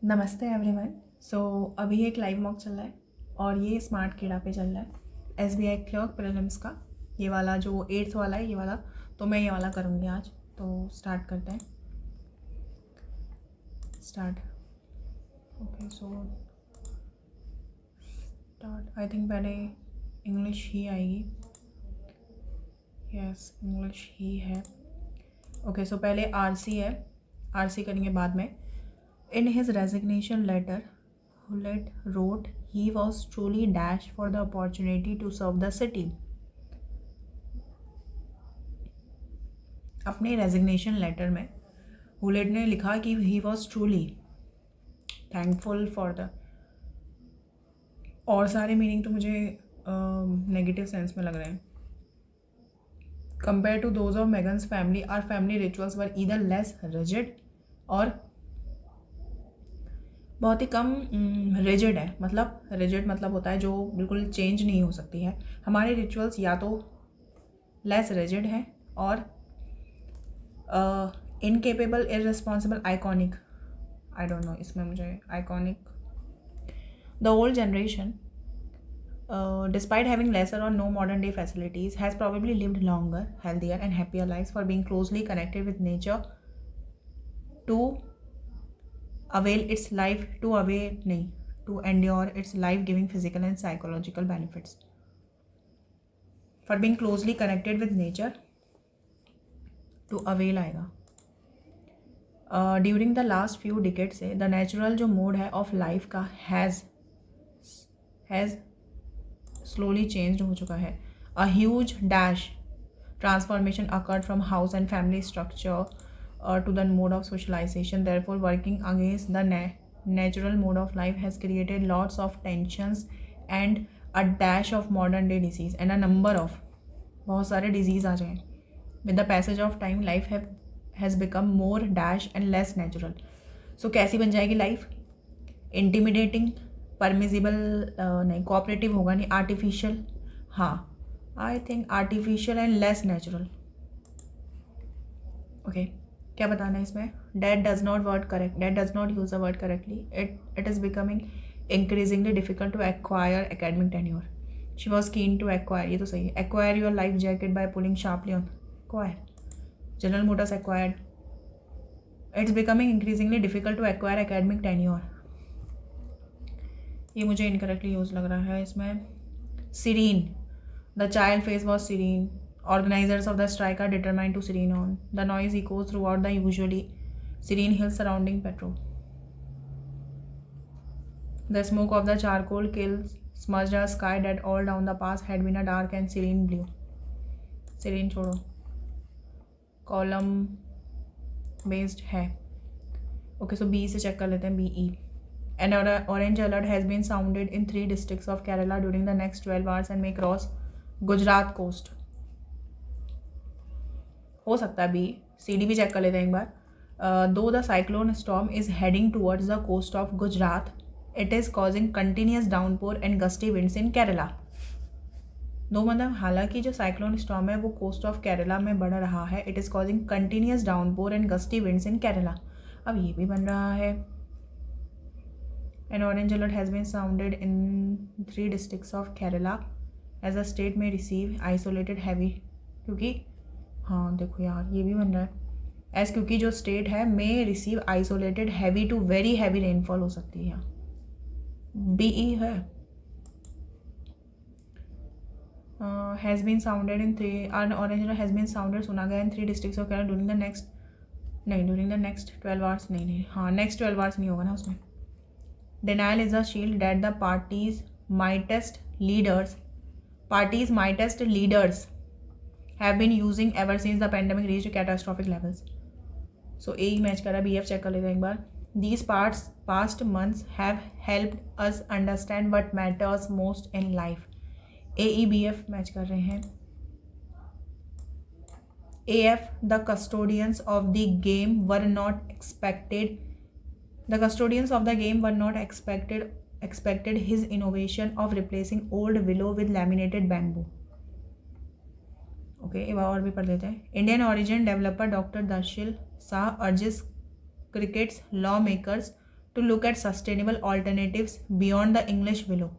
नमस्ते एवरीवन। अभी एक लाइव मॉक चल रहा है और ये स्मार्ट कीड़ा पे चल रहा है SBI क्लर्क प्रीलिम्स का। ये वाला जो 8th वाला है, ये वाला तो मैं ये वाला करूँगी आज। तो स्टार्ट करते हैं। Start. Okay, start. I think पहले इंग्लिश ही आएगी। यस, इंग्लिश ही है। ओके, सो पहले RC है। RC करेंगे बाद में। In his resignation letter Hulett wrote he was truly dashed for the opportunity to serve the city. अपने रेजिग्नेशन लेटर में हुलेट ने लिखा कि he was truly thankful for the, और सारे मीनिंग तो मुझे नेगेटिव सेंस में लग रहे हैं। Compare to those of Megan's family, our family rituals were either less rigid और बहुत ही कम रिजिड है। मतलब रिजिड मतलब होता है जो बिल्कुल चेंज नहीं हो सकती है। हमारे रिचुअल्स या तो लेस रिजिड है और incapable, irresponsible, iconic. I don't know, इसमें मुझे iconic. The old generation despite having lesser or no modern day facilities has probably lived longer, healthier and happier lives for being closely connected with nature to avail its life to endure its life-giving physical and psychological benefits. For being closely connected with nature to avail आएगा। During the last few decade से the natural जो mode है of life का has slowly change हो चुका है। A huge dash transformation occurred from house and family structure to the mode of socialization, therefore working against the natural mode of life has created lots of tensions and a dash of modern day disease and a number of, बहुत सारे disease आ जाएं। with the passage of time life has become more dash and less natural. So कैसी बन जाएगी life? Intimidating, permissible नहीं, cooperative होगा नहीं, artificial. हाँ, I think artificial and less natural. Okay, क्या बताना है इसमें? That does not use the word correctly. It is becoming increasingly difficult to acquire academic tenure. She was keen to acquire, ये तो सही है। Acquire your life jacket by pulling sharply on acquire. General Motors acquired. It's becoming increasingly difficult to acquire academic tenure, ये मुझे incorrectly use लग रहा है इसमें। Serene, the child face was serene. Organizers of the strike are determined to serene on. The noise echoes throughout the usually serene hills surrounding Petro. The smoke of the charcoal kilns smudged a sky that all down the pass had been a dark and serene blue. Serene छोड़ो, column based है। Okay, so B से check कर लेते हैं। BE. An orange alert has been sounded in 3 districts of Kerala during the next 12 hours and may cross Gujarat coast. हो सकता है। CD भी चेक कर लेते हैं एक बार। Though the cyclone storm is heading towards the coast of Gujarat, it is causing continuous downpour and gusty winds in Kerala. Though मतलब हालांकि जो साइक्लोन स्टॉर्म है वो कोस्ट ऑफ केरला में बढ़ रहा है, it is causing continuous downpour and gusty winds in Kerala. अब ये भी बन रहा है। An orange alert has been sounded in 3 districts of Kerala as a state में रिसीव आइसोलेटेड हैवी, क्योंकि हाँ देखो यार ये भी बन रहा है एस, क्योंकि जो स्टेट है में receive isolated heavy to very heavy rainfall हो सकती है। BE है। Has been sounded in 3 orange has been sounded सुना गया in 3 districts of Kerala during the next 12 hours. नहीं हाँ, नेक्स्ट 12 आवर्स नहीं होगा ना उसमें। Denial is a shield that the party's mightiest leaders have been using ever since the pandemic reached catastrophic levels. So A match करा, BF check कर लेते हैं एक बार। These past months have helped us understand what matters most in life. AEBF match कर रहे हैं। AF, the custodians of the game were not expected his innovation of replacing old willow with laminated bamboo. Okay, एक बार और भी पढ़ लेते हैं। Indian origin developer doctor Darsheel Shah urges crickets law makers to look at sustainable alternatives beyond the English willow.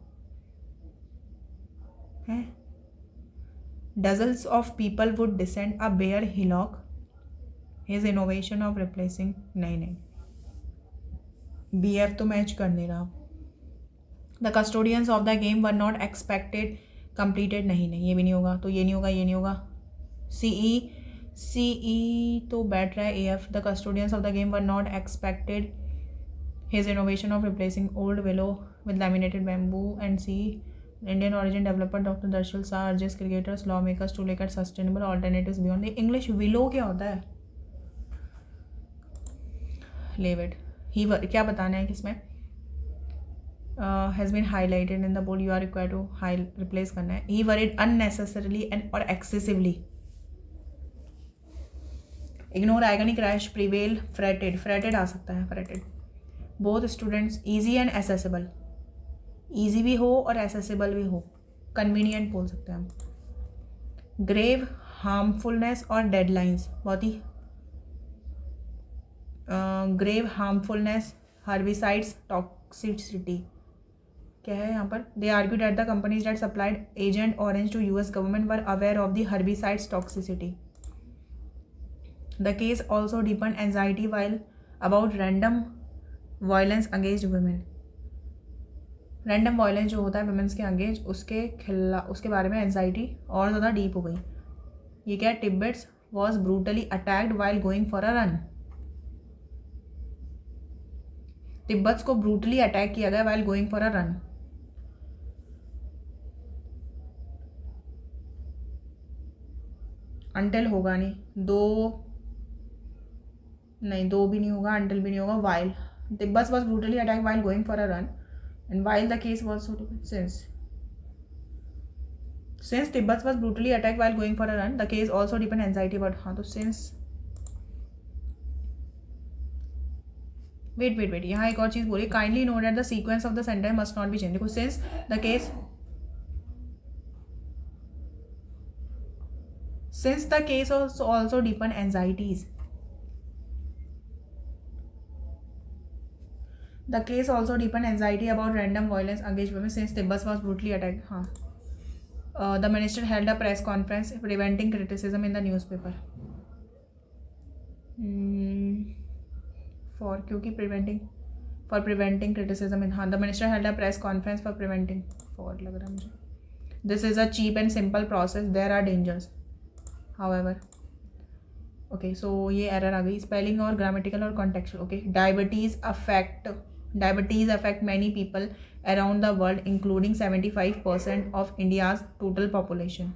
Dozens of people would descend a bare hillock. His innovation of replacing नहीं BF तो match कर नहीं रहा. The custodians of the game were not expected completed. नहीं ये भी नहीं होगा, तो ये नहीं होगा, ये नहीं होगा. CE तो बैठ रहा है. AF the custodians of the game were not expected his innovation of replacing old willow with laminated bamboo. And C Indian origin developer Dr. Darshil Shah urges cricketers lawmakers to look at sustainable alternatives beyond the English willow. क्या होता है? Leave it. He क्या बताना है किसमें? Has been highlighted in the board. You are required to replace करना है. He worried unnecessarily and or excessively. Ignore agony crash prevail fretted आ सकता है. fretted. Both students easy and accessible. easy भी हो और accessible भी हो. convenient बोल सकते हैं हम. grave harmfulness और deadlines बहुत ही grave harmfulness herbicides toxicity क्या है यहाँ पर? They argued that the companies that supplied Agent Orange to US government were aware of the herbicides toxicity. The case also deepened anxiety while about random violence against women. Random violence जो होता है women's के against उसके बारे में anxiety और ज़्यादा deep हो गई. ये क्या है? Tibbets was brutally attacked while going for a run. Tibet को ब्रूटली अटैक किया गया while going for a run. until होगा नहीं, दो भी नहीं होगा, until भी नहीं होगा. while Tibet was brutally attacked while going for a run and while the case was since Tibet was brutally attacked while going for a run the case also deepened anxiety about हाँ तो since वेट यहाँ एक और चीज़ बोली. Kindly note that the sequence of the sentence must not be change. देखो since the case also deepen anxieties. The case also deepen anxiety about random violence against women since Tibet was brutally attack. हाँ the minister held a press conference preventing criticism in the newspaper. क्योंकि preventing criticism in. हाँ the minister held a press conference for preventing लग रहा है मुझे. This is a cheap and simple process. There are dangers however. Okay so ये error आ गई. Spelling और ग्रामेटिकल और contextual. Okay diabetes affect many people around the world including 75% of India's total population.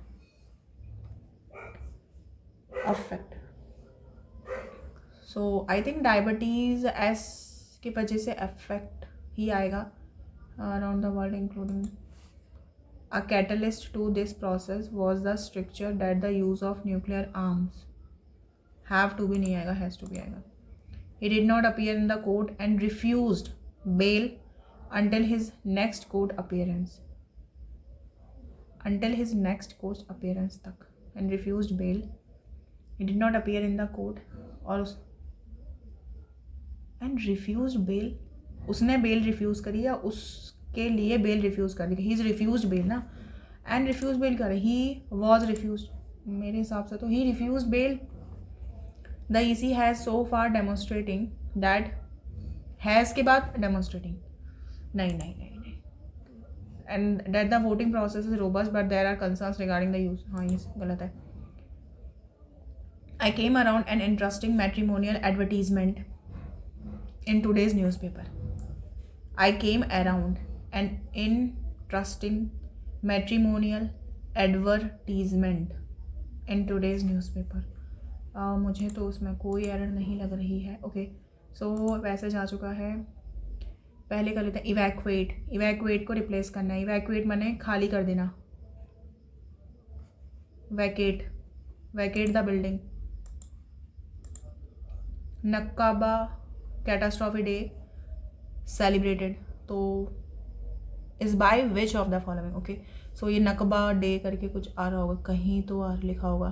Affect so I think diabetes S की वजह से affect ही आएगा. Around the world including a catalyst to this process was the structure that the use of nuclear arms. Have to भी नहीं आएगा, has to भी आएगा. He did not appear in the court and refused bail until his next court appearance तक and refused bail. He did not appear in the court and refused bail. उसने bail refuse करी या उसके लिए bail refuse कर दी? He is refused bail ना. And refuse bail करे. ही वॉज रिफ्यूज्ड मेरे हिसाब से तो he refused bail. The EC has so far demonstrating that has के बाद डेमोन्स्ट्रेटिंग नहीं and that the voting process is robust but there are concerns regarding the use. हाँ ये गलत है. I came around an interesting matrimonial advertisement in today's newspaper. I came around an interesting matrimonial advertisement in today's newspaper. मुझे तो उसमें कोई error नहीं लग रही है. ओके सो वैसे जा चुका है. पहले कर लेते हैं इवैक्यूएट को रिप्लेस करना है. इवैक्यूएट माने खाली कर देना. Vacate the building. Nakba catastrophe day celebrated तो is by which of the following. Okay so ये नकबा डे करके कुछ आ रहा होगा कहीं तो लिखा होगा.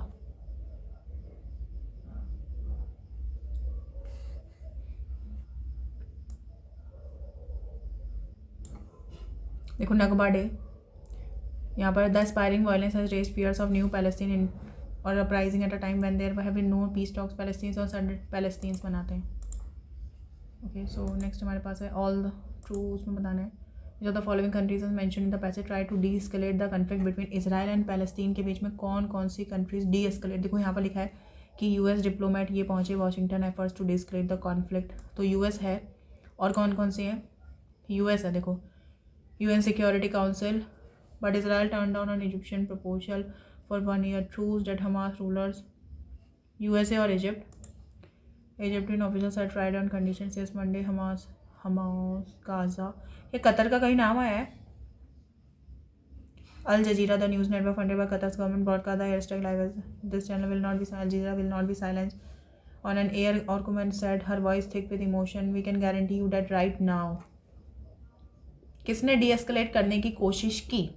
देखो नकबा डे, यहाँ पर the spiraling violence has raised fears of new Palestine in और uprising at a time when there have been no peace talks Palestinians और सडन पैलेस्टीन्स मनाते हैं। ओके सो नेक्स्ट हमारे पास है ऑल द ट्रू, उसमें बताना है जो the following countries is mention in the passage try to D escalate the conflict between Israel and Palestine के बीच में कौन कौन सी कंट्रीज डी एस्केलेट। देखो यहाँ पर लिखा है कि यूएस डिप्लोमेट ये पहुंचे Washington efforts to D escalate the conflict, तो यूएस है और कौन कौन सी हैं, यूएस है देखो UN security council, but Israel turn down an Egyptian proposal for 1 year truce that Hamas rulers, USA और Egypt. Egyptian officers are tried on condition since Monday Hamas Gaza, ये कतर का कहीं नाम आया है। Al Jazeera the news network funded by Qatar's government broadcast the air strike live, this channel will not be, Al Jazeera will not be silence on an air और comment said her voice thick with emotion, we can guarantee you that right now. किसने de escalate करने की कोशिश की,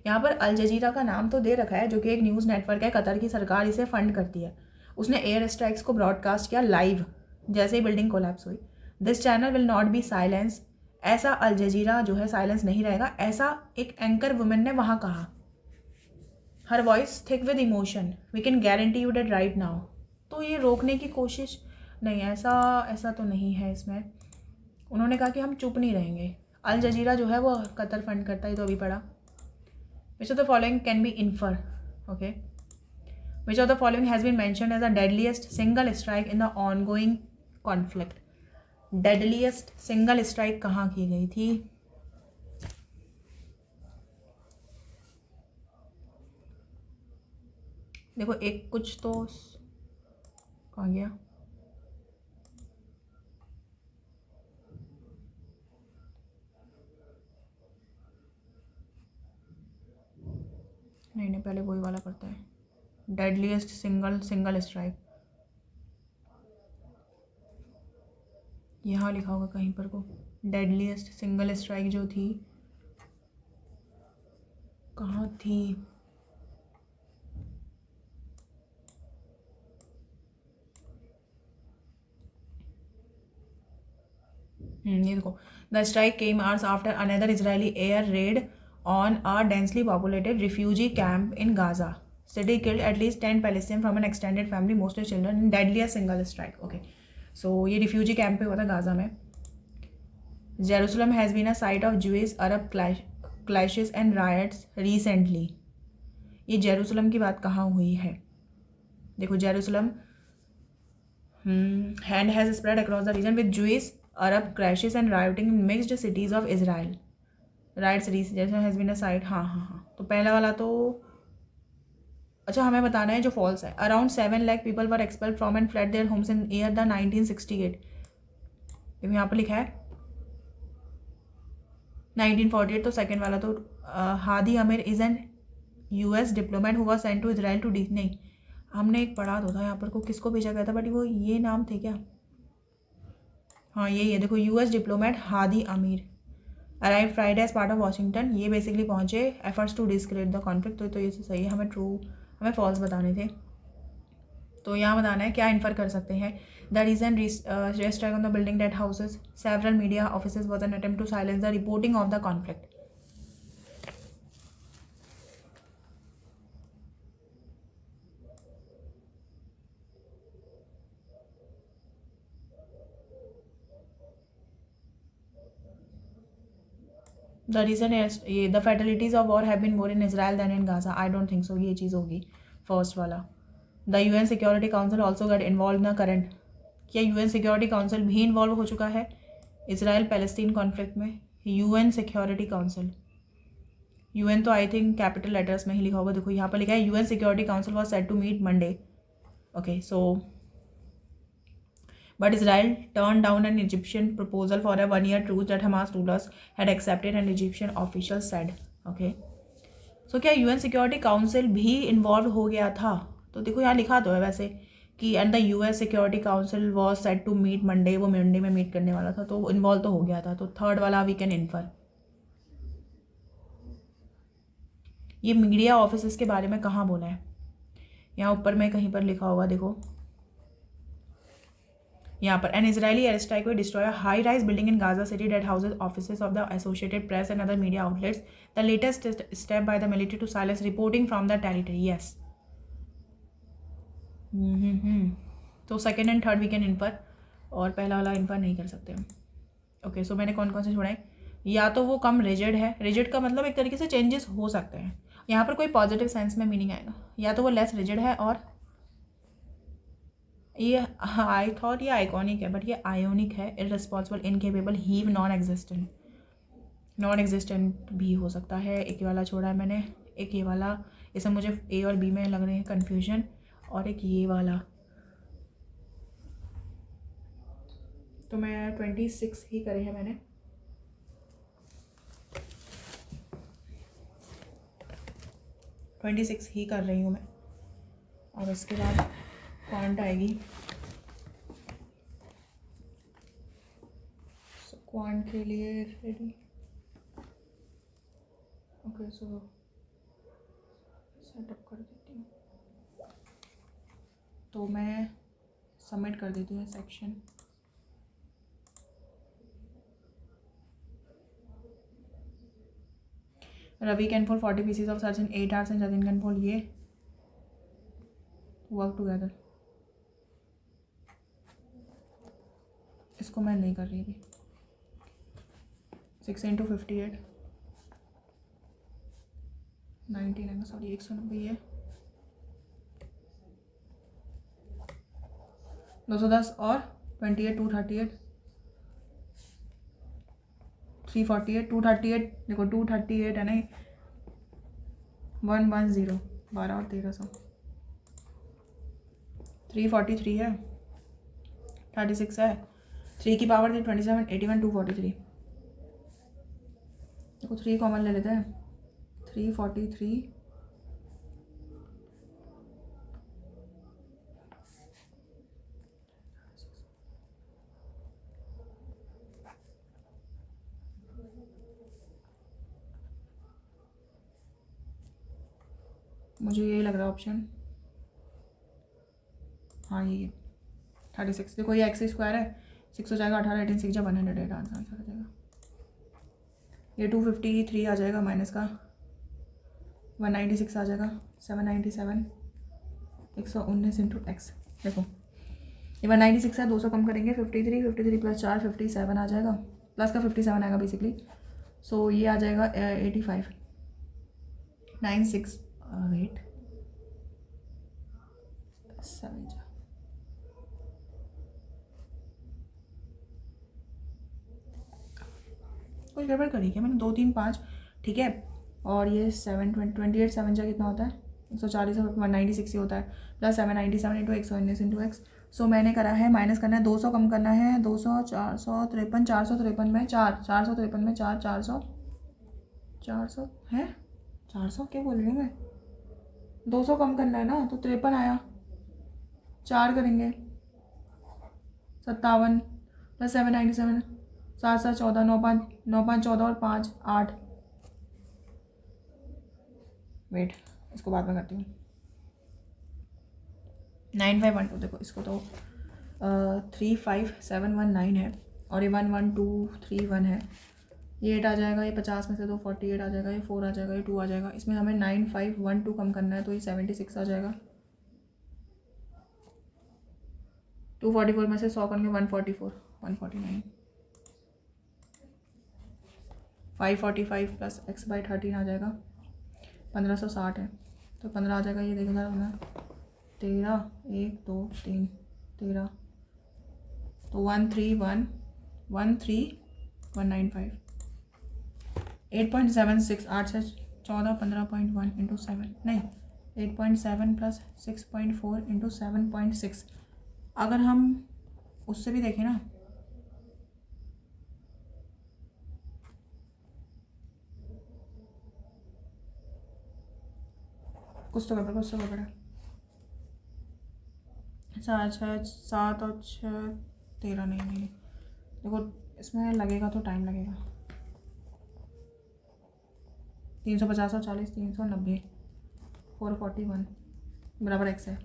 यहाँ पर अल जजीरा का नाम तो दे रखा है जो कि एक न्यूज़ नेटवर्क है, कतर की सरकार इसे फंड करती है। उसने एयर स्ट्राइक्स को ब्रॉडकास्ट किया लाइव जैसे ही बिल्डिंग कोलैप्स हुई। This channel will not be silence, ऐसा अल जजीरा जो है साइलेंस नहीं रहेगा, ऐसा एक एंकर वुमेन ने वहाँ कहा। Her voice thick with emotion, we can guarantee you that right now, तो ये रोकने की कोशिश नहीं, ऐसा तो नहीं है इसमें। उन्होंने कहा कि हम चुप नहीं रहेंगे। अल जजीरा जो है वो कतर फंड करता है, तो अभी पढ़ा। Which of the following can be infer, okay, which of the following has been mentioned as the deadliest single strike in the ongoing conflict. Deadliest single strike कहाँ की गई थी, देखो एक कुछ तो कहाँ गया, नहीं पहले वही वाला करता है, डेडलीस्ट सिंगल स्ट्राइक, यहाँ लिखा होगा कहीं पर को, डेडलीस्ट सिंगल स्ट्राइक जो थी कहाँ थी, ये देखो, the strike came hours after another Israeli air red on a densely populated refugee camp in Gaza. City killed at least 10 Palestinians from an extended family, mostly children, in deadliest single strike. Okay, so ये refugee camp पे हुआ था Gaza में। Jerusalem has been a site of Jewish Arab clashes and riots recently. ये Jerusalem की बात कहाँ हुई है, देखो Jerusalem hand has spread across the region with Jewish Arab clashes and rioting in mixed cities of Israel. Rights जैसे has been a site, हाँ, तो पहला वाला तो अच्छा हमें बताना है जो फॉल्स है। Around 7 lakh people were expelled from and flood their homes in year the 1968, यहाँ पर लिखा है 1948, तो सेकेंड वाला तो Hady Amr is an US diplomat who was sent to Israel to de, नहीं हमने एक पढ़ा तो था यहाँ पर को किसको भेजा गया था, बट वो ये नाम थे क्या, हाँ यही है, देखो US diplomat Hady Amr arrive Friday as part of Washington, ये बेसिकली पहुंचे efforts to declare the conflict, तो ये सही है, हमें फॉल्स बताने थे। तो यहाँ बताना है क्या इन्फर कर सकते हैं, the reason strike on the building that houses several media offices was an attempt to silence the reporting of the conflict. The reason ये the fatalities of war have been more in Israel than in Gaza, I don't think so, ये चीज़ होगी first वाला। The UN security council also get involve in the current, क्या UN security council भी involve हो चुका है Israel Palestine conflict में। यूएन सिक्योरिटी काउंसिल, यूएन तो आई थिंक कैपिटल लेटर्स में ही लिखा होगा, देखो यहाँ पर लिखा है UN security Council was set to meet Monday, okay so but Israel turned down an Egyptian proposal for a 1 year truce that Hamas rulers had accepted, an Egyptian official said. Okay, so क्या UN Security Council भी involve हो गया था, तो देखो यहाँ लिखा तो है वैसे कि and the US Security Council was set to meet Monday, वो मंडे में मीट करने वाला था, तो इन्वॉल्व तो हो गया था, तो थर्ड वाला वी कैन इन्फर। ये मीडिया ऑफिस के बारे में कहाँ बोला है, यहाँ ऊपर में कहीं पर लिखा होगा, देखो यहाँ पर an Israeli air strike will destroy a high rise building in Gaza city that houses offices of the associated press and other media outlets the latest step by the military to silence reporting from the territory. Yes, तो second and third weekend in पर, और पहला वाला इन पर नहीं कर सकते हम। ओके, सो मैंने कौन कौन से छोड़े? या तो वो कम रिजिड है, रिजिड का मतलब एक तरीके से चेंजेस हो सकते हैं, यहाँ पर कोई पॉजिटिव सेंस में मीनिंग आएगा। या तो वो लेस रिजिड है, और ये आई थॉट ये आइकॉनिक है बट ये आयोनिक है। Irresponsible, incapable, heave, non existent. Non existent भी हो सकता है। एक ये वाला छोड़ा है मैंने, एक ये वाला, इसमें मुझे ए और बी में लग रहे हैं कन्फ्यूजन, और एक ये वाला। तो मैं 26 ही करे हैं मैंने। ट्वेंटी सिक्स ही कर रही हूँ मैं, और उसके बाद क्वांट आएगी। क्वांट के लिए रेडी। ओके, सो सेटअप कर देती हूँ, तो मैं सबमिट कर देती हूँ section. Ravi can fold 40 pieces of search in 8 hours and Jatin can fold ये वर्क टुगेदर। इसको मैं नहीं कर रही अभी। 6 × 58 19 है, सॉरी 190 है, 210 और 28 238 348 238 देखो 238 है ना, 110 12 और 1300 343 है, 36 है, 3 की पावर थी 27 81 243। देखो 3 कॉमन ले लेते हैं, 343 मुझे ये लग रहा है ऑप्शन। हाँ ये 36। देखो ये एक्स स्क्वायर है, 6 हो जाएगा, 18 18 6 100 आंसर आ जाएगा। ये 253 आ जाएगा, माइनस का 196 आ जाएगा, 797 119 इंटू एक्स। देखो ये 196 है, 200 कम करेंगे 53 प्लस 4 57 आ जाएगा, प्लस का 57 आएगा बेसिकली। सो ये आ जाएगा 85 96 वेट 7 कुछ गड़बड़ करी क्या मैंने? 2 3 5 ठीक है, और ये 728 7 जा कितना होता है 140 196 ही होता है, प्लस 797 इंटू 119 इंटू एक्स। सो मैंने करा है, माइनस करना है, 200 कम करना है, 200 453 453 में 453 में 400 है 400 क्या बोल रही हूँ मैं, 200 कम करना है ना, तो 53 आया, 4 करेंगे 57 प्लस 797 7 7 14 9 5 9 5 14 और 5 8। वेट इसको बाद में करती हूँ। 9512 देखो इसको तो 35719 है, और ये 11231 है, ये 8 आ जाएगा, ये 50 में से 2 48 आ जाएगा, ये 4 आ जाएगा, ये 2 आ जाएगा, इसमें हमें 9512 कम करना है, तो ये 76 आ जाएगा। 244 में से 100 करके 144 149 545 प्लस x बाई 13 आ जाएगा, 1560 है, तो 15 आ जाएगा। ये देखो जरा होना 13 1 2 3 13, तो 131,131,995 8.76 8 से 14 15.1 इंटू 7 नहीं 8.7 प्लस 6.4 इंटू 7.6। अगर हम उससे भी देखें ना, कुछ तो गड़बड़ 7 और 6 13 नहीं देखो इसमें लगेगा तो टाइम लगेगा। 350 और 40 390 441 बराबर x है।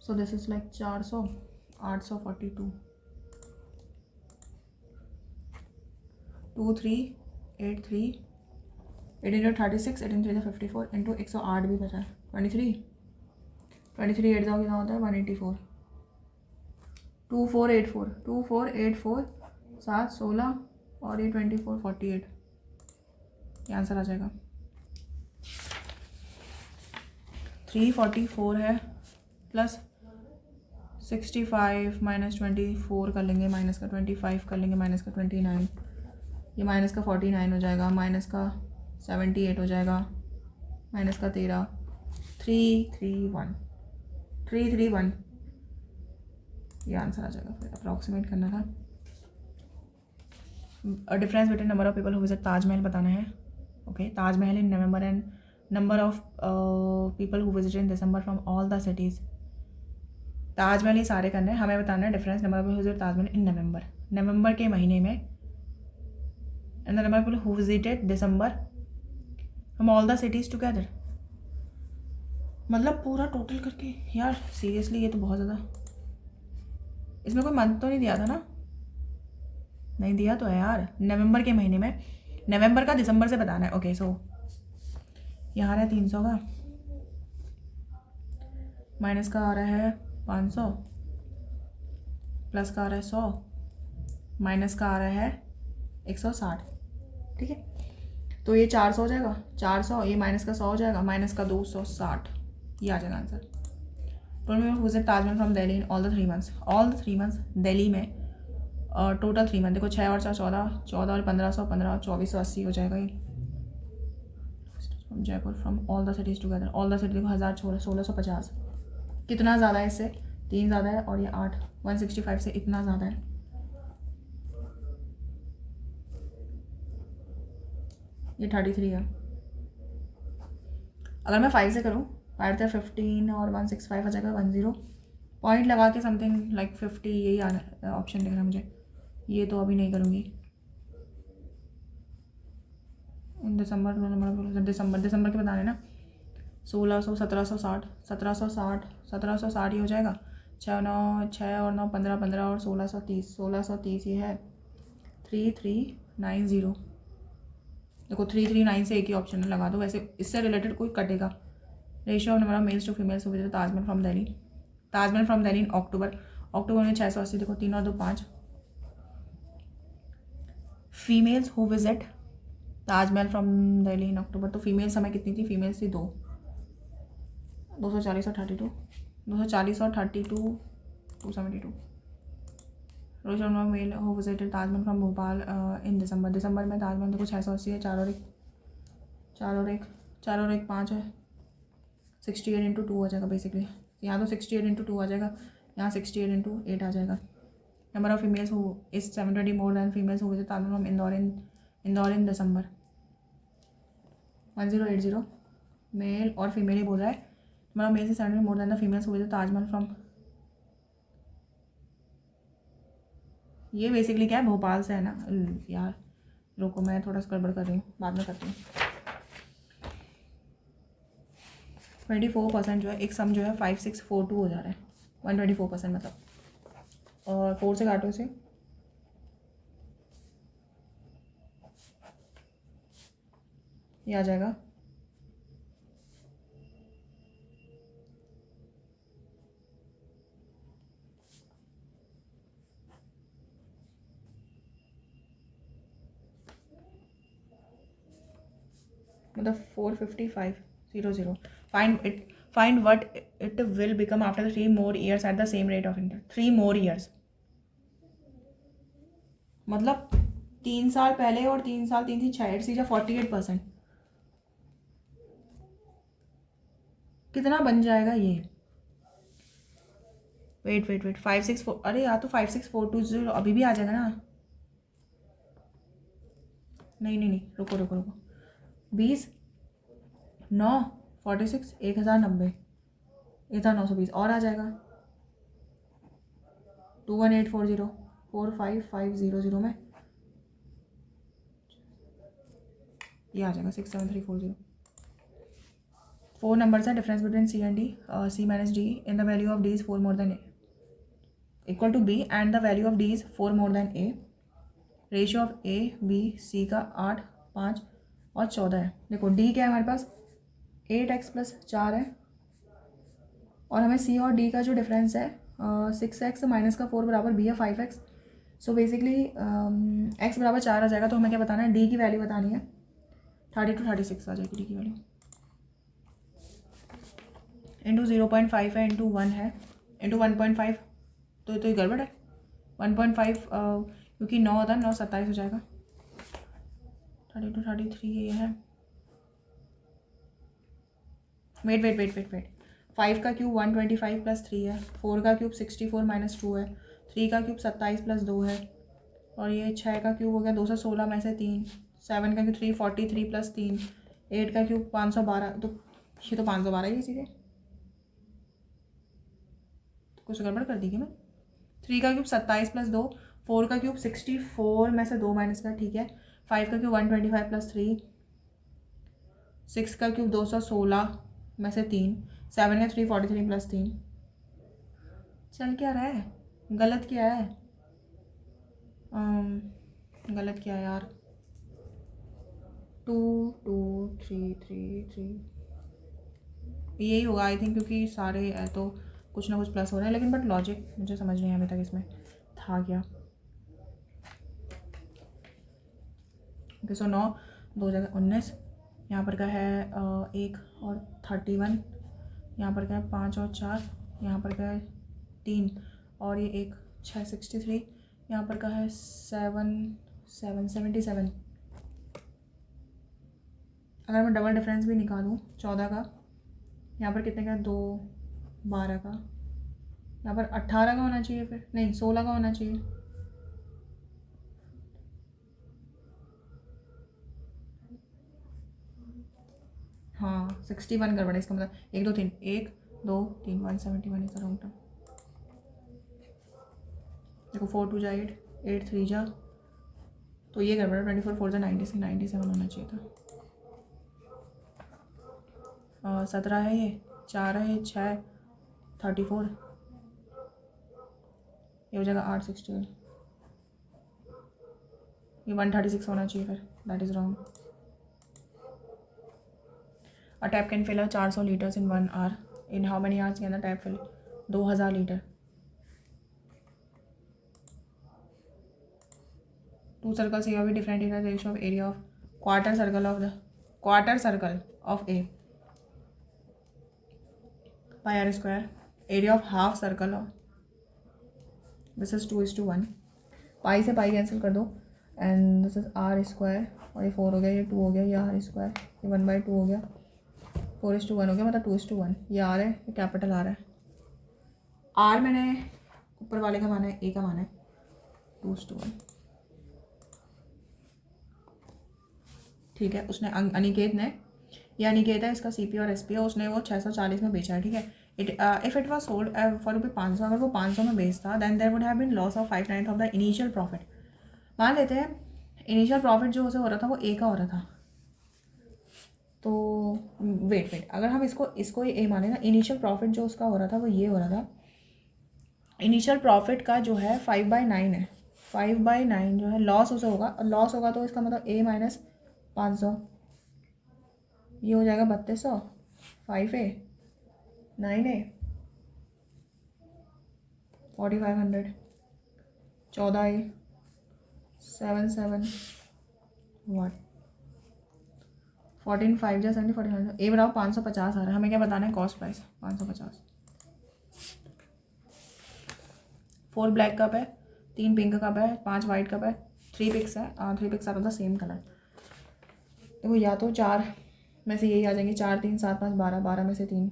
So this is like 400 842 2383 1836 18 54 into 108 भी बचा है 23 8 जाओ कितना होता है 184 2484 7 16 और ये 24 48 ये आंसर आ जाएगा 344 है प्लस 65 माइनस 24 कर लेंगे, माइनस का 25 कर लेंगे, माइनस का 29, ये माइनस का 49 हो जाएगा, माइनस का 78 हो जाएगा, माइनस का 13 331 ये आंसर आ जाएगा। फिर अप्रॉक्सीमेट करना था। Difference between number of people who visit Taj Mahal बताना है। Okay, Taj Mahal in November and number of people who visit in December from all the cities. Taj Mahal ही सारे करने हैं, हमें बताना है difference number of people who visit Taj Mahal in November के महीने में and the number of people who visited December from all the cities together. मतलब पूरा टोटल करके। यार सीरियसली ये तो बहुत ज़्यादा, इसमें कोई मंथ तो नहीं दिया था ना? नहीं दिया तो है यार। नवंबर के महीने में, नवंबर का दिसंबर से बताना है। ओके, सो यहाँ है 300 का, माइनस का आ रहा है 500, प्लस का आ रहा है 100, माइनस का आ रहा है 160। ठीक है, तो ये 400 हो जाएगा, 400, ये माइनस का 100 हो जाएगा, माइनस का 260, ये आ जाएगा answer. Visit Taj Mahal from Delhi in all the 3 months. All the 3 months Delhi में टोटल 3 मंथ देखो, 6 और 4 14, 14 और 1500 15, 2480 हो जाएगा ये। Jaipur from all the cities together, all the city देखो 1650, कितना ज़्यादा है इससे? 3 ज़्यादा है, और ये 8 165 से इतना ज़्यादा है। ये 33 है। अगर मैं 5 से करूँ, 5 से 15 और 165 आ जाएगा 10 पॉइंट लगा के समथिंग लाइक 50, यही आना ऑप्शन दिख रहा है मुझे। ये तो अभी नहीं करूँगी। दिसंबर दिसंबर के बताने ना। 1600 1760 1760 ही हो जाएगा। 6 और 9 15 15 और 1630 ये है 3390। देखो 339 से एक ही ऑप्शन लगा दो, वैसे इससे रिलेटेड कोई कटेगा। Ratio of number of males to females who visit Taj Mahal from Delhi. Taj Mahal from Delhi in October में 680, देखो 3 और 2 5। Females who visit Taj Mahal from Delhi in October, तो फीमेल्स हमें कितनी थी? फीमेल्स थी 240 और 32 272 रोशन मेल हो visited Taj Mahal from Bhopal in दिसंबर में ताजमहल देखो 680 है, 4 और एक 5 है, 68 इंटू 2 आ जाएगा बेसिकली। यहाँ तो 68 इंटू 2 आ जाएगा, यहाँ 68 इंटू 8 आ जाएगा। Number of females who is 720 more than females who visit Taj Mahal from Indore in December. 1080 male और फीमेल ही बोल रहा है। Number of males is 720 more than the females who visit Taj Mahal from, ये बेसिकली क्या है? भोपाल से है ना यार। रुको, मैं थोड़ा सा गड़बड़ कर रही हूँ, बाद में करती हूँ। 24% जो है, एक सम जो है 5642 हो जा रहा है, 124% मतलब। और 4 से काटो इसे, ये आ जाएगा मतलब 45500। Find what it will become after 3 more years at the same rate of interest. 3 more years मतलब 3 साल पहले और 3 साल 3 थी 6 48%। कितना बन जाएगा ये? वेट 564, अरे यार तो 56420 अभी भी आ जाएगा ना? नहीं, रुको 20 9 46 1090 1920 और आ जाएगा 21840 45500 में ये आ जाएगा 67340। 4 नंबर्स है, difference between C and D. C minus D in the value of D is 4 more than A. Equal to B and the value of D is 4 more than A. Ratio of A B C का 8, 5 और 14 है। देखो D क्या है हमारे पास 8x + 4 है और हमें सी और डी का जो डिफरेंस है 6x माइनस का 4 बराबर बी है 5x। सो बेसिकली x बराबर 4 आ जाएगा। तो हमें क्या बताना है डी की वैल्यू बतानी है 32 36 आ जाएगी डी की वैल्यू। इंटू 0.5 है इंटू 1 है इंटू 1.5 तो ये गड़बड़ है 1.5 क्योंकि 9 होता है 9 27 हो जाएगा 32 33 ये है। वेट 5 का क्यूब 125 + 3 है। 4 का क्यूब 64 - 2 है। 3 का क्यूब 27 + 2 है और ये 6 का क्यूब हो गया 216 में से 3। 7 का क्यूब 343 + 3। 8 का क्यूब 512। तो ये तो 512 ही है सीधे। तो कुछ गड़बड़ कर दी क्या मैं। 3 का क्यूब 27 + 2। 4 का क्यूब 64 में से 2 माइनस का ठीक है। 5 का क्यूब 125 + 3। 6 का क्यूब 216 में से 3। 7 का 343 + 3। चल क्या रहा है गलत क्या है गलत क्या है यार 2 2 3 3 3 यही होगा आई थिंक क्योंकि सारे तो कुछ ना कुछ प्लस हो रहा है लेकिन बट लॉजिक मुझे समझ नहीं अभी तक इसमें था क्या। ओके सो 9 2 जगह 19 यहाँ पर का है 1 और 31 यहाँ पर का है 5 और 4 यहाँ पर का है 3 और ये 1 6 63 यहाँ पर का है 7 7 77। अगर मैं डबल डिफरेंस भी निकालूँ 14 का यहाँ पर कितने का 2 12 का यहाँ पर 18 का होना चाहिए फिर नहीं 16 का होना चाहिए। हाँ 61 गड़बड़ है इसका मतलब 1 2 3 1 2 3 171 इज अराउंड। देखो 4 2 जा 8 8 3 जा तो ये गड़बड़ है 24 4 जा 96 97 होना चाहिए था। 17 है ये 4 है 6 34 ये हो जाएगा 8 61 ये 136 होना चाहिए फिर that is wrong. A tap can fill 400 litres in 1 hour. In how many hours can the tap fill 2000 litre. 2 circles here will be different in the ratio of area of quarter circle of A by r square. Area of half circle of this is 2:1. पाई से pi cancel कर दो and this is r square और ये 4 हो गया ये 2 हो गया ये r स्क्वायर ये 1/2 हो गया 4:1 हो गया मतलब 2:1। ये r है ये कैपिटल R है। r मैंने ऊपर वाले का माना है a का माना है 2:1 ठीक है। उसने अनिकेत ने ये अनिकेत है इसका CP और SP है उसने वो 640 में बेचा है ठीक है। If it was sold for ₹500 अगर वो 500 में बेचता then there would have been loss of 5/9 of the initial profit. मान लेते हैं इनिशियल प्रॉफिट जो उसे हो रहा था वो A का हो रहा था तो वेट अगर हम इसको A माने ना इनिशियल प्रॉफिट जो उसका हो रहा था वो ये हो रहा था। इनिशियल प्रॉफिट का जो है 5/9 है 5/9 जो है लॉस उसे होगा और लॉस होगा तो इसका मतलब A माइनस 500 ये हो जाएगा 3200 5A 9A 4500 14A 77 वाट 14 5 जा 70 45 ए बराबर 550 आ रहा है। हमें क्या बताना है कॉस्ट प्राइस 550। 4 ब्लैक कप है 3 पिंक कप है 5 वाइट कप है 3 पिक्स है 3 पिक्स आता था सेम कलर। देखो या तो 4 में से यही आ जाएंगे 4 3 7 5 12 12 में से 3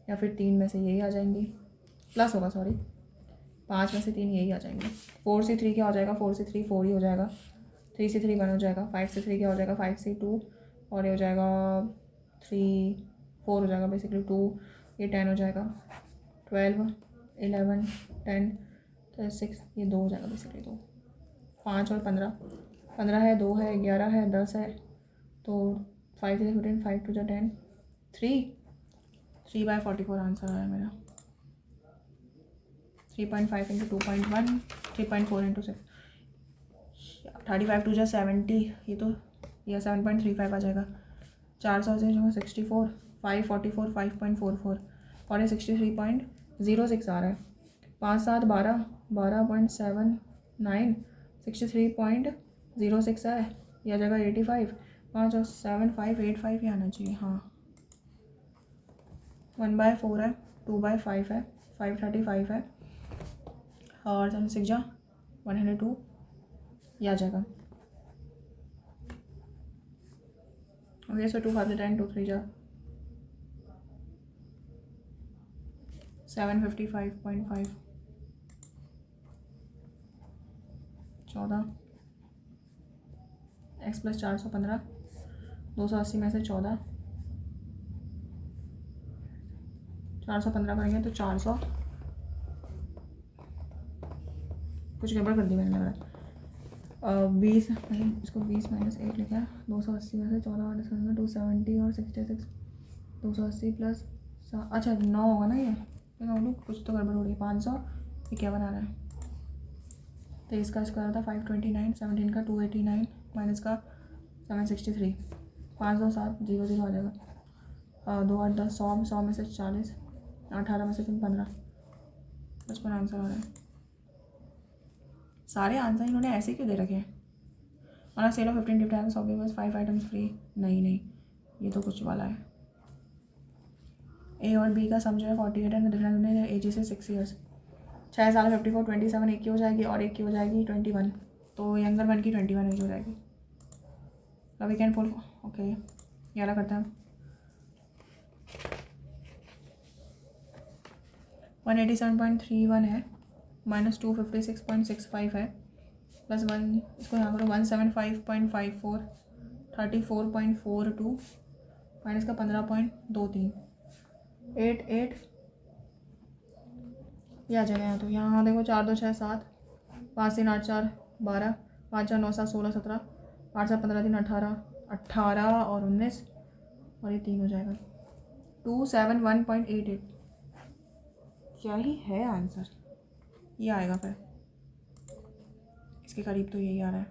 या फिर 3 में से यही आ जाएंगी प्लस होगा सॉरी 5 में से 3 यही आ जाएंगे। 4 से 3 क्या हो जाएगा 4 से 3 4 ही हो जाएगा 3 से 3 1 हो जाएगा 5 से 3 क्या हो जाएगा 5 से 2 और ये हो जाएगा 3 4 हो जाएगा बेसिकली 2 ये 10 हो जाएगा 12 11 10 तो 6 ये 2 हो जाएगा बेसिकली 2 5 और 15 है 2 है 11 है 10 है तो 5 से 15 5 2 10 3/44 आंसर आया मेरा। 3.5 इंटू 2.1, 3.4 इंटू 6, 35 टू जा 70, ये तो यह 7.35 आ जाएगा। 400 से जो 64, 544, 5.44 और ये 63.06 आ रहा है। 5 7 12, 12.79, 63.06 है, यह जगह 85, 5 और 7 585 ही आना चाहिए। हाँ 1/4 है, 2/5 है, 535 है और 7 6 जा 102 यह आ जाएगा। ओके सो 2 5 10, 2 3 जा 755.5, 14 x प्लस 415, 280 में से 14, 415 करेंगे तो 400, कुछ गड़बड़ कर दी मैंने लग रहा है। 20 नहीं, इसको 20 माइनस 8 लिखा है। 280 में से 14 270 और 66, 280 प्लस अच्छा 9 होगा ना ये कुछ तो गड़बड़ हो रही है। 500 ये क्या बना रहा है। 23 का स्क्वायर था 529, 17 का 289 माइनस का 763, 5 2 7 0 0 आ जाएगा। 2 8 10, 100 100 में से 40, 18 में से 15, 55 आंसर आ रहा है। सारे आंसर इन्होंने ऐसे क्यों दे रखे हैं। और sale of 15 gift items of बस 5 आइटम्स फ्री, नहीं ये तो कुछ वाला है। ए और बी का सम जो है 48 है, डिफरेंस उन्हें एज से 6 ईयर्स, 6 साल 54, 27 एक की हो जाएगी और एक की हो जाएगी 21, तो यंगर वन की 21 एज हो जाएगी। अब वी कैन फुल ओके यारा करते हैं 187.31 है माइनस 256.65 है प्लस 1 इसको यहाँ करो 175.54, 34.42 माइनस का 15.23, 88 यह आ जाएगा। यहाँ तो यहाँ देखो 4 2 6 7, 5 3 8 4 12, 5 4 9 7 16 17, 8 7 15 3 18, 18 और 19 और ये 3 हो जाएगा 271.88। क्या ही है आंसर, ये आएगा फिर इसके करीब तो यही आ रहा है।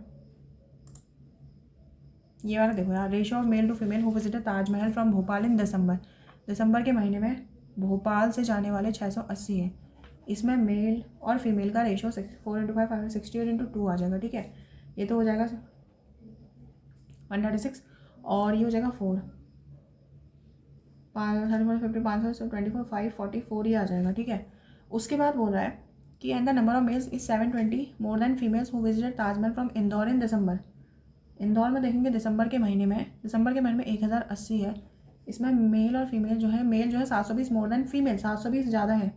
ये वाला देखो यार, ratio of male to female who visited Taj Mahal from Bhopal in December के महीने में भोपाल से जाने वाले 680 है। इसमें मेल और फीमेल का रेशियो 4 × 5 5 60 और इंटू 2 आ जाएगा। ठीक है, ये तो हो जाएगा 136 और ये हो जाएगा 4, 50 500 24 544 ये आ जाएगा। ठीक है, उसके बाद बोल रहा है कि and the number of males is 720 more than females who visited Taj Mahal from Indore in December. Indore में देखेंगे दिसंबर के महीने में 1080 है। इसमें मेल और फीमेल जो है, मेल जो है 720 मोर देन फीमेल, 720 ज़्यादा है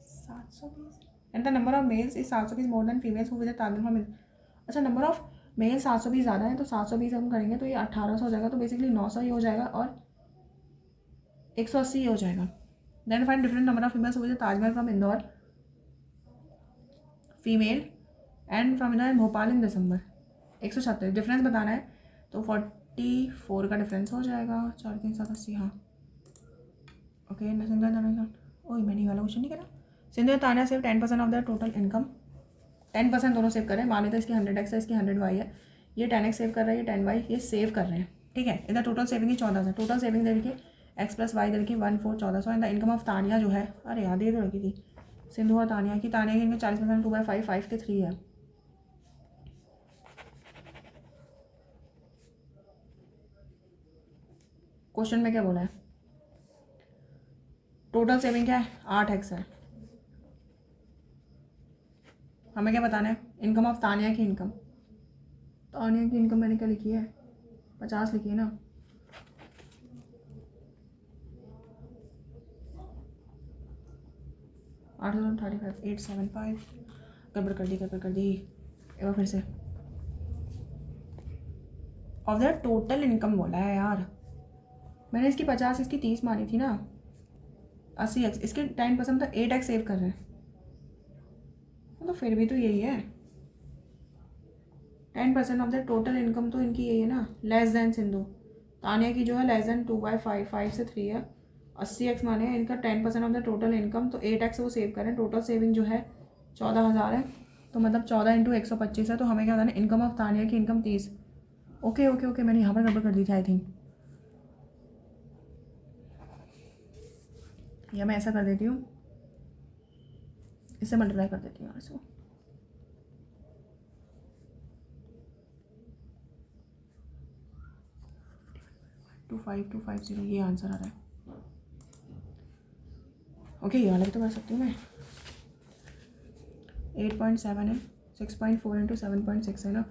720 and the number of males is 720 more than females who visit Taj Mahal from. अच्छा नंबर ऑफ मेल 720 ज़्यादा है तो 720 हम करेंगे तो ये 1800 हो जाएगा, तो बेसिकली 900 ही हो जाएगा और 180 ही हो जाएगा। Then find different number of females who visit Taj Mahal from Indore female and from Indore Bhopal in December. 136 difference बताना है तो 44 का डिफरेंस हो जाएगा। 4 3 7 80 हाँ ओके। ओह मैंने ये वाला क्वेश्चन नहीं करा। सिंधु और Tanya save 10% of the total income, 10% दोनों सेव कर रहे हैं। मान लेते हैं इसकी 100x है, इसकी 100y है, ये 10x सेव कर रहा है, ये 10y ये सेव कर रहे हैं। ठीक है, इधर टोटल सेविंग ही 1400, टोटल सेविंग दे रखी x प्लस वाई दे रखी 1400 and the income of Tania जो है, अरे यार ये तो रखी थी सिंधु और तानिया की 40% 2/5 5 के 3 है। क्वेश्चन में क्या बोला है, टोटल सेविंग क्या है 8x है। हमें क्या बताना है, इनकम ऑफ तानिया की इनकम। तानिया की इनकम मैंने क्या लिखी है 50 लिखी है ना। आठ 875 गड़बड़ कर दी एक बार फिर से। ऑफ द टोटल इनकम बोला है यार, मैंने इसकी 50 इसकी 30 मानी थी ना। 80x इसके 10% तो 8x सेव कर रहे हैं, तो फिर भी तो यही है 10% ऑफ द टोटल इनकम तो इनकी यही है ना, लेस देन सिंधु। तानिया की जो है लेस देन 2/5 5 से 3 है 80x माने इनका 10% ऑफ द टोटल इनकम, तो 8x वो सेव करें। टोटल सेविंग जो है 14,000 है, तो मतलब 14 इंटू 125 है। तो हमें क्या बताना है, इनकम ऑफ तानिया की इनकम 30। ओके ओके ओके, मैंने यहाँ पर गड़बड़ कर दी थी आई थिंक, या मैं ऐसा कर देती हूँ, इससे मल्टीप्लाई कर देती हूँ इसको। टू 5250 ये आंसर आ रहा है। ओके ये वाला भी तो कर सकती हूँ मैं। 8.7 है, 6.4 इंटू 7.6 है ना,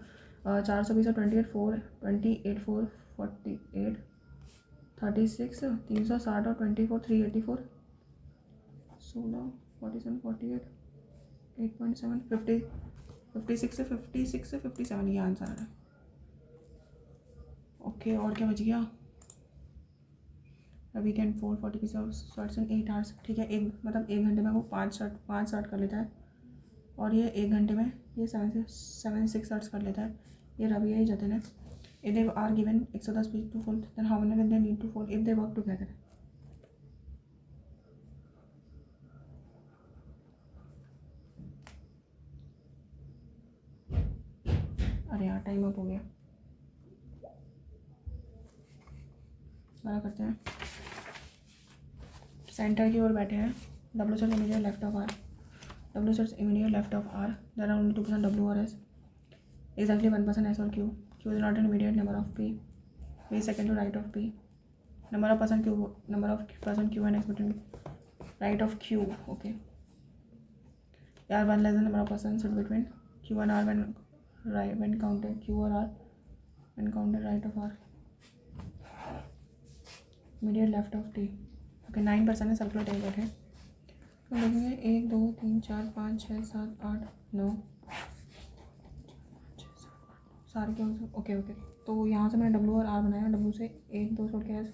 420 और 28 4 28 4 48 36 360 और 24 384 16 47 48 8.7 50 56 से 56 से 57 ये आंसर आ रहा है। ओके और क्या बच गया, weekend 440 piece of shirts in 8 hours. ठीक है, एक मतलब 1 घंटे में वो 5 शर्ट कर लेता है, और ये 1 घंटे में ये 6 शर्ट्स कर लेता है। ये रबिया ही जतन है। If they are given 110 piece to fold, then how many they need to fold if they work together. अरे यार टाइम अप हो गया, दोबारा करते हैं। सेंटर की ओर बैठे हैं, W search immediate left of R, W search immediate left of R, there are only 2% W और S, exactly 1% S or Q. Q is not an immediate number of P. P is second to right of P. Number of person Q and X between right of Q. Okay. R one less than number of persons between Q and R when counted Q or R when counted right of R. Immediate left of T. Okay, 9% है, circular table है। तो देखेंगे 1 2 3 4 5 6 7 8 9 सारे क्या हो। Okay okay, तो यहाँ से मैंने डब्ल्यू और आर बनाया, डब्ल्यू से 1 2 छोड़ के एस,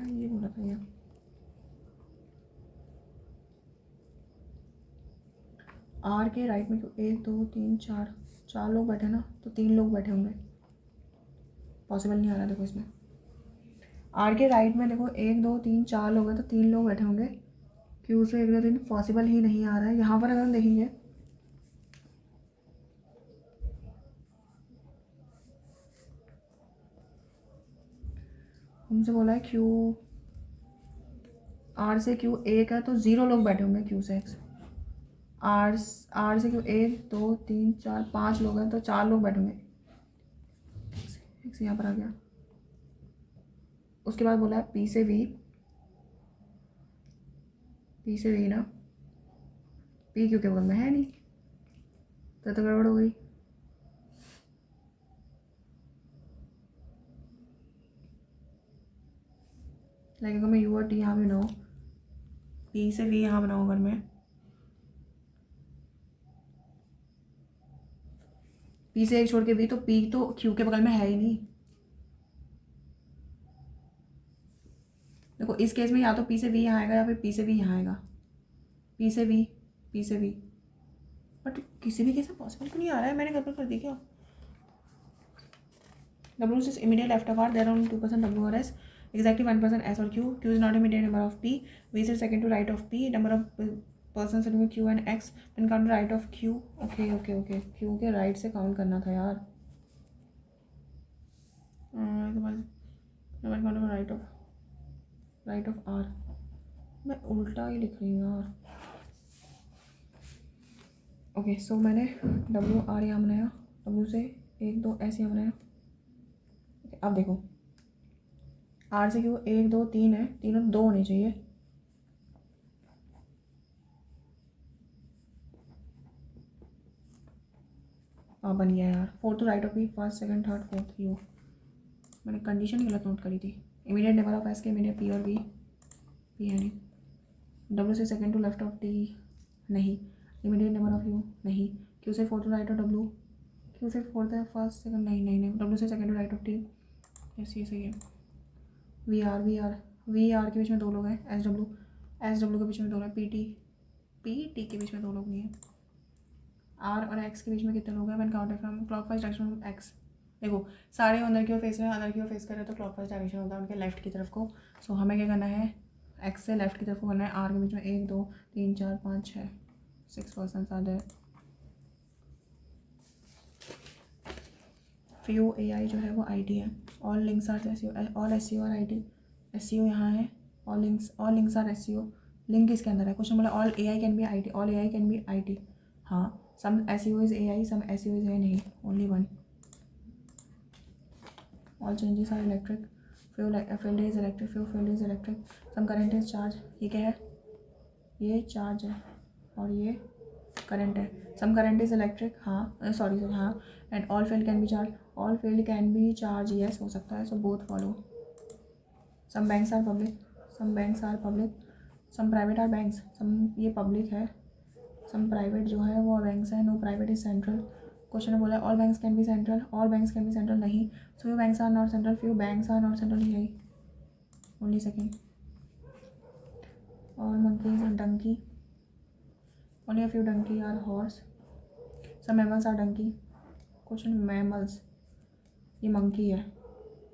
ये बोला था ये। आर के राइट में क्यों 1 2 3 4 लोग बैठे ना, तो 3 लोग बैठे होंगे, पॉसिबल नहीं आ रहा देखो इसमें। आर के राइट में देखो 1 2 3 4 लोग हैं, तो 3 लोग बैठे होंगे। क्यू से 1 2 3 पॉसिबल ही नहीं आ रहा है। यहाँ पर अगर हम देखेंगे हमसे बोला है क्यू, आर से क्यू 1 है, तो 0 लोग बैठे होंगे क्यू से एक्स। आर से क्यू 1 2 3 4 5 लोग हैं, तो 4 लोग बैठेंगे, एक्स यहाँ पर आ गया। उसके बाद बोला है पी से वी ना, पी क्यू के बगल में है नहीं, तो गड़बड़ हो गई। लाइक अगर मैं यू और टी यहाँ भी बनाऊँ, पी से वी यहाँ बनाऊँ, अगर मैं पी से 1 छोड़ के वी, तो पी तो क्यू के बगल में है ही नहीं। देखो इस केस में या तो पी से वी यहाँ आएगा या फिर पी से वी यहाँ आएगा, पी से वी, बट किसी भी केस में पॉसिबल क्यों नहीं आ रहा है, मैंने गड़बड़ कर दी क्या। W is immediate left of R, there only 2% W और S, exactly 1% S or Q. Q is not immediate number of P. V is second to right of P. Number of persons between Q and X when count right of Q. Okay. Q के right से count करना था यार। Number count right of R. मैं उल्टा ही लिख रही हूँ यार। ओके सो मैंने W R यहाँ बनाया, W से 1 2 S यहाँ बनाया। अब देखो आर से क्यों 1 2 3 है, तीनों 2 होने चाहिए। बन गया यार। 4 to right of P, first second third fourth U, मैंने कंडीशन गलत नोट करी थी। इमीडिएट नंबर ऑफ एस के इमीडिएट पी और वी, पी है नहीं। डब्ल्यू से second to left of T नहीं, इमीडिएट नंबर ऑफ यू नहीं। क्यू से 4 to right of W, Q से फोर्थ है फर्स्ट सेकंड नहीं। डब्ल्यू से second to right of T, yes ये सही है। वी आर के बीच में 2 लोग हैं, एस डब्ल्यू के बीच में 2 लोग हैं, पी टी के बीच में 2 लोग नहीं हैं। आर और एक्स के बीच में कितने लोग हैं? When counted from clockwise direction of x. देखो सारे अंदर की ओर फेस रहे हैं, अंदर की ओर फेस कर रहे हैं तो क्लॉकवाइज डायरेक्शन होता है उनके लेफ्ट की तरफ को। सो हमें क्या करना है? एक्स से लेफ्ट की तरफ को करना है। आर के बीच में 1 2 3 4 5 6 6 पर्सन आ जाए। फ्यू ए आई जो है वो आई टी है। All links are S U, all S C O और I T. S C O यहाँ है, all links are S C O. Link इसके अंदर है। क्वेश्चन बोला all A I can be I T, all A I can be I T. हाँ, some S U is A I, some S U is A नहीं, only one. All changes are electric, field is electric, field is electric, some current is charge. ये क्या है? ये charge है और ये current है। सम करंट इज इलेक्ट्रिक, हाँ सॉरी हाँ। And all field can be charge, all field can be charge, yes हो सकता है। So both follow. Some banks are public, some banks are public, some private are banks, some ये public है, some private जो है वो banks है। No private is central. Question बोला all banks can be central, all banks can be central नहीं। Few banks are not central, few banks are not central यही, only second. All monkeys are donkey, only a few donkey are horse, some mammals are donkey. Question mammals, ये monkey है।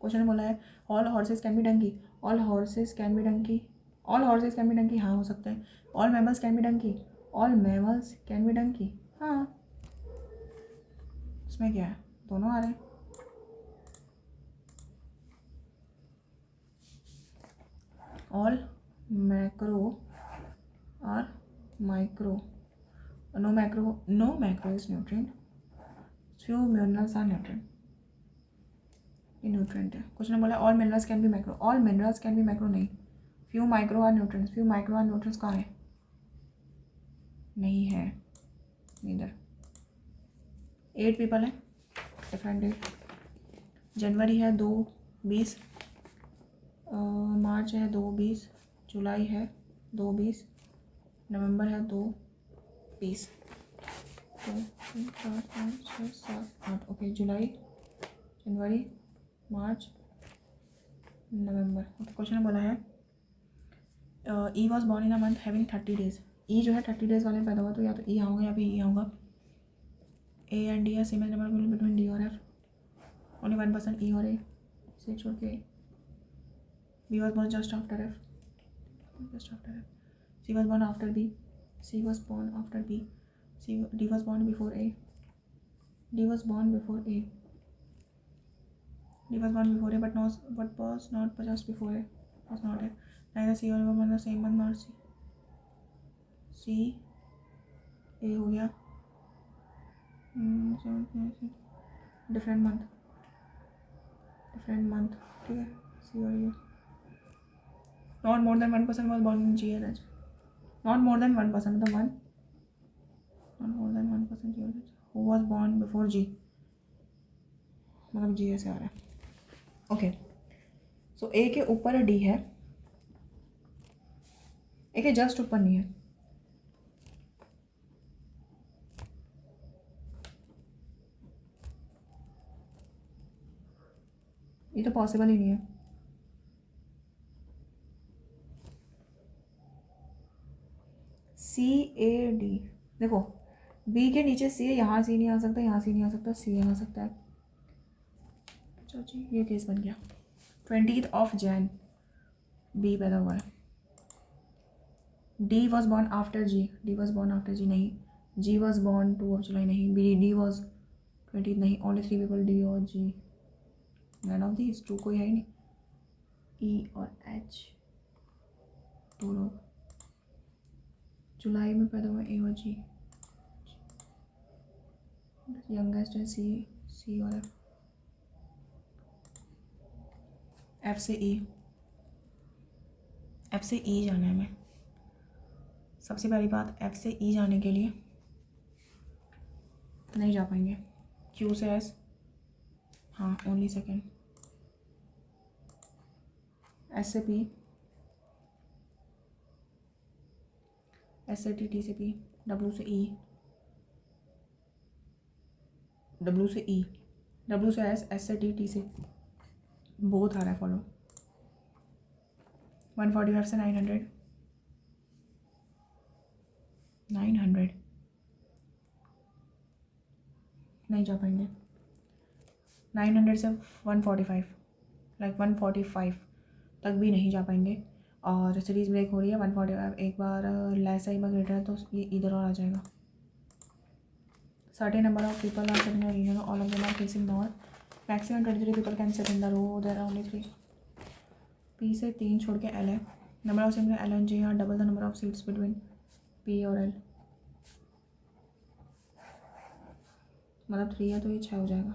Question बोला है all horses can be donkey, all horses can be donkey, all horses can be donkey, हाँ हो सकता है। All mammals can be donkey, all mammals can be donkey, हाँ। इसमें क्या है? दोनों आ रहे हैं। All macro are micro, no macro is nutrient, few minerals are nutrient, ये न्यूट्रिएंट है। कुछ ने बोला all minerals can be macro, all minerals can be macro नहीं। Few micro are nutrients, few micro are nutrients कहाँ है? नहीं है इधर। 8 पीपल है, डिफरेंट डेट। जनवरी है 2-20, मार्च है 2-20, जुलाई है 2-20, नवंबर है 2-20। 2 3 4 5 6 7 8, ओके। जुलाई, जनवरी, मार्च, नवंबर। ओके। क्वेश्चन बोला है E was born in a month having 30 days. E जो है 30 डेज वाले में पैदा हुआ तो या तो ई आऊँगा या फिर ई आऊँगा। A and D are same age number between D और एफ, ओनली 1% ई और ए से छोड़ के। B was born just after F, just after F. C was born after B. C was born after B. D was born before A. D was born before A. D was born before A, but was not just before A. Was not A. Neither C or A were born the same month, not C. C A हो गया, different month, ठीक है। C और A. Not more than 1% was born in G and H. Not more than 1%, the one. Not more than 1% G and H. Who was born before G? मतलब G ऐसे आ रहा है। Okay. So A के ऊपर D है, A के just ऊपर नहीं है। ये तो पॉसिबल ही नहीं है। C-A-D, देखो B के नीचे C है, यहाँ C नहीं आ सकता, यहाँ C नहीं आ सकता, C आ सकता है। चलो जी, ये केस बन गया। 20th Jan B पैदा हुआ है। D was born after G, D was born after G नहीं। G was born 2 July नहीं। D was 20th नहीं। only 3 people, D और G, none of these, 2 कोई है ही नहीं। E और H 2 लोग। जुलाई में पैदा हुआ ए और जी। यंगेस्ट है सी और एफ। एफ से ई, एफ से ई जाना है हमें। सबसे पहली बात, एफ से ई जाने के लिए नहीं जा पाएंगे। क्यू से एस, हाँ ओनली सेकेंड। एस से पी, एस से टी, टी से पी, डब्ल्यू से ई, डब्ल्यू से ई, डब्ल्यू से एस, एस से टी, टी से बोथ आ रहा है फॉलो। 145 से 900, 900 नहीं जा पाएंगे। 900 से 145 लाइक 145 तक भी नहीं जा पाएंगे। और सीरीज़ ब्रेक हो रही है 145, एक बार लेस है एक बार ग्रेटर है तो ये इधर और आ जाएगा। Certain number of people are sitting in a region, all of them are facing north, maximum 23 people can sit in the row, there are only 3। P से 3 छोड़ के एल है। Number of seats L and J are double the number of seats between P और L, मतलब 3 है तो ये 6 हो जाएगा।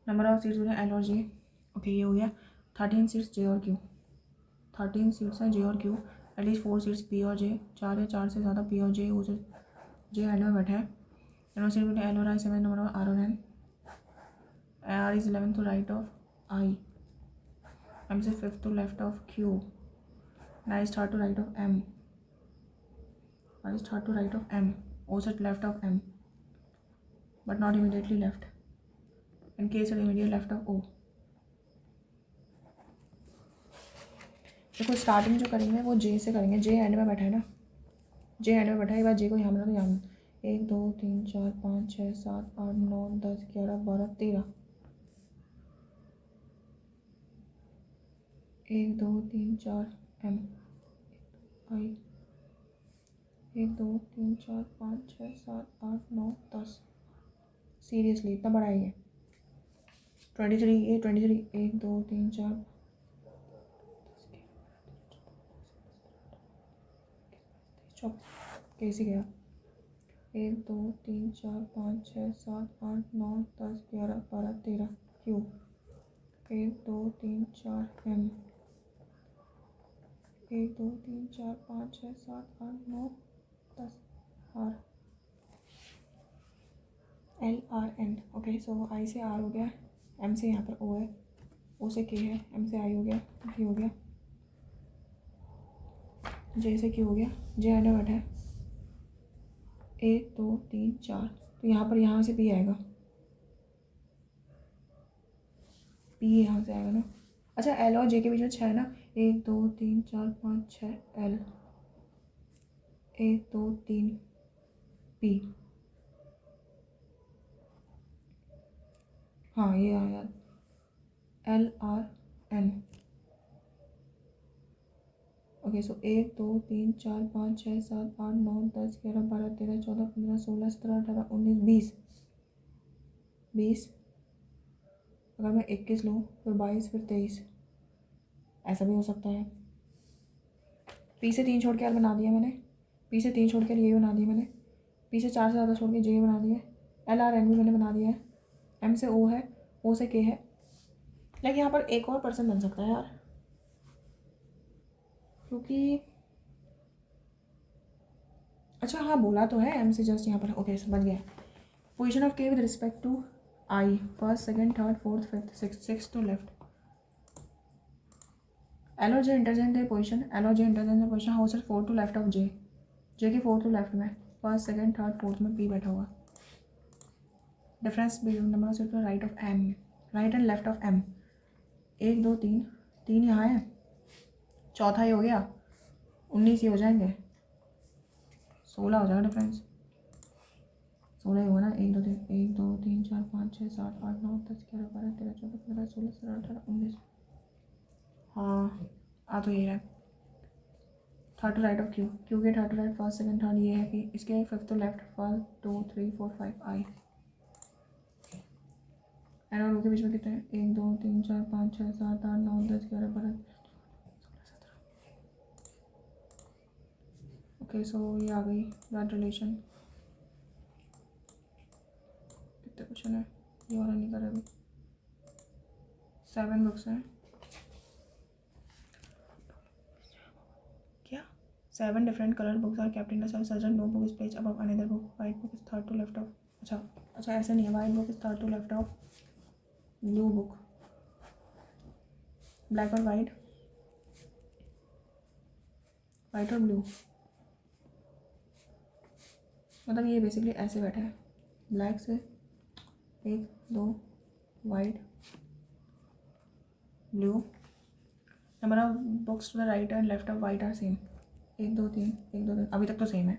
Number of seats between L और जे, ओके ये हो गया। 13 सीट्स जे और क्यू, 13 सीट्स हैं जे और क्यू, एटलीस्ट 4 सीट्स पी और जे, 4 है 4 से ज़्यादा पी और जे, उसे जे एंड में बैठा है। नंबर सीट बिटवीन एल और आई 7, नंबर ऑफ आर और N, R is 11 to right of I, M से 5th to left of Q, I is 3rd to right of M, I is 3rd to right of M, O से left of M but not immediately left, in case immediate left of O. देखो starting जो करेंगे वो जे से करेंगे, जे and में बैठा है ना, जे एंड में बैठा है, एक बार जे को यहाँ मिला तो यहाँ 1 2 3 4 5 6 7 8 9 10 11 12 13, 1 2 3 4 एम आई, 1 2 3 4 5 6 7 8 9 10, सीरियसली इतना बड़ा है ये। 23 ये 23 1 2 3 4 कैसे गया, 1 2 3 4 5 6 7 8 9 10 11 12 13 Q, 1 2 3 4 M, 1 2 3 4 5 6 7 8 9 10 R, L R N. Okay so I से आर हो गया, एम से यहाँ पर ओ है, ओ से के है, एम से आई हो गया, जी हो गया, जे से क्यू हो गया, जे एंड में बैठा है 1 2 3 4, तो यहाँ पर यहाँ से पी आएगा, पी यहाँ से आएगा ना। अच्छा एल और जे के बीच में 6 है ना, 1 2 3 4 5 6 एल, 1 2 3 पी, हाँ ये आया L R N. Okay so 1 2 3 4 5 6 7 8 9 10 11 12 13 14 15 16 17 18 19 20 20, अगर मैं 21 लूँ फिर 22 फिर 23, ऐसा भी हो सकता है। पी से 3 छोड़ के एल बना दिया मैंने, पी से 3 छोड़ के ये बना दिया मैंने, पी से 4 से ज़्यादा छोड़ के जे बना दिया, एल आर एन भी मैंने बना दिया है, एम से ओ है, ओ से के है, लेकिन यहाँ पर एक और पर्सन बन सकता है यार, क्योंकि अच्छा हाँ बोला तो है एम से जस्ट यहाँ पर, ओके बन गया। Position of K with respect to I, 1st 2nd 3rd 4th 5th 6th, 6th to left, L और जे इंटरचेंज है पोजीशन, एल और जे इंटरचेंज है position, how sir 4 to left of J, J के 4 to left में 1st 2nd 3rd 4th में P बैठा हुआ, difference between number of seat to right of M, right and left of M, 1 2 3 3 यहाँ है, चौथा ही हो गया, 19 ही हो जाएंगे, 16 हो जाएगा डिफरेंस, 16 ही होगा ना, 1 2 3 1 2 3 4 5 6 7 8 9 10 11 12 13 14 15 16 17 18 19, हाँ आ तो ये है। 3rd to right of Q, Q के 3rd to right 1st 2nd 3rd ये है कि इसके 5th to left 1 2 3 4 5 I, N और ओ के बीच में कितने हैं 1 2 3 4 5 6 7 8 9 10 11 12 ओके सो ये आ गई दैट रिलेशन। कितने क्वेश्चन है ये वाला नहीं कर अभी, 7 बुक्स हैं क्या, 7 different colour books are kept in a shelf सर्जन, no book is placed above another book, white book is 3rd to left of, अच्छा अच्छा ऐसे नहीं है, white book is 3rd to left of blue book, black और white, white और blue, मतलब ये बेसिकली ऐसे बैठा है, ब्लैक से 1 2 white blue, number of books to the right and left of white are same, 1 2 3 1 2 3, अभी तक तो सेम है,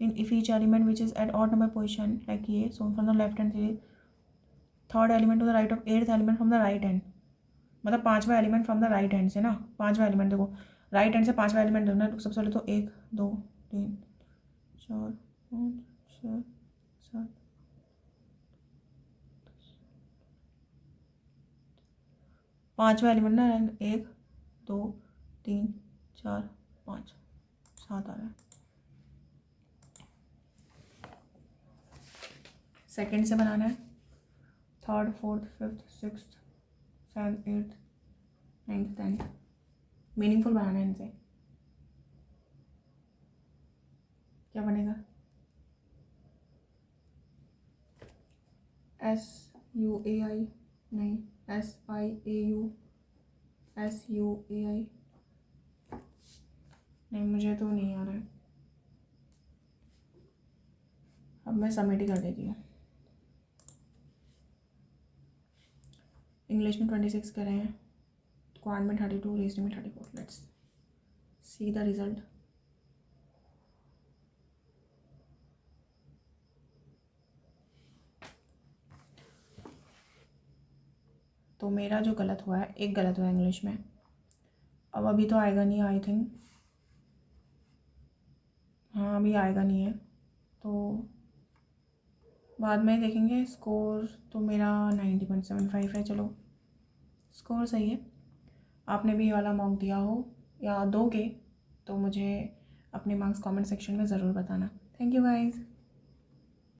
in if each element which is at odd number position like ये, so from the left hand series third element to the right of eighth element from the right hand, मतलब पांचवा element from the right hand से ना, पांचवा element देखो right hand से पांचवा element देखना। तो सबसे पहले तो 1 2 3 4 5 6 7 पांचवा एलिमेंट ना 1 2 3 4 5 7 आ रहा है। सेकेंड से बनाना है third fourth fifth sixth seventh eighth ninth tenth, meaningful बनाना है इनसे। क्या बनेगा? SUAI नहीं, SIAU SUAI नहीं, मुझे तो नहीं आ रहा है। अब मैं सबमिट ही कर देती हूँ। इंग्लिश में 26 कर रहे हैं, क्वांट में 32, रीजनिंग में 34। Let's see the result. तो मेरा जो गलत हुआ है, एक गलत हुआ है इंग्लिश में। अब अभी तो आएगा नहीं आई थिंक, हाँ अभी आएगा नहीं है, तो बाद में देखेंगे। स्कोर तो मेरा 90.75 है, चलो स्कोर सही है। आपने भी ये वाला मॉक दिया हो या दोगे तो मुझे अपने मार्क्स कमेंट सेक्शन में ज़रूर बताना। Thank you guys.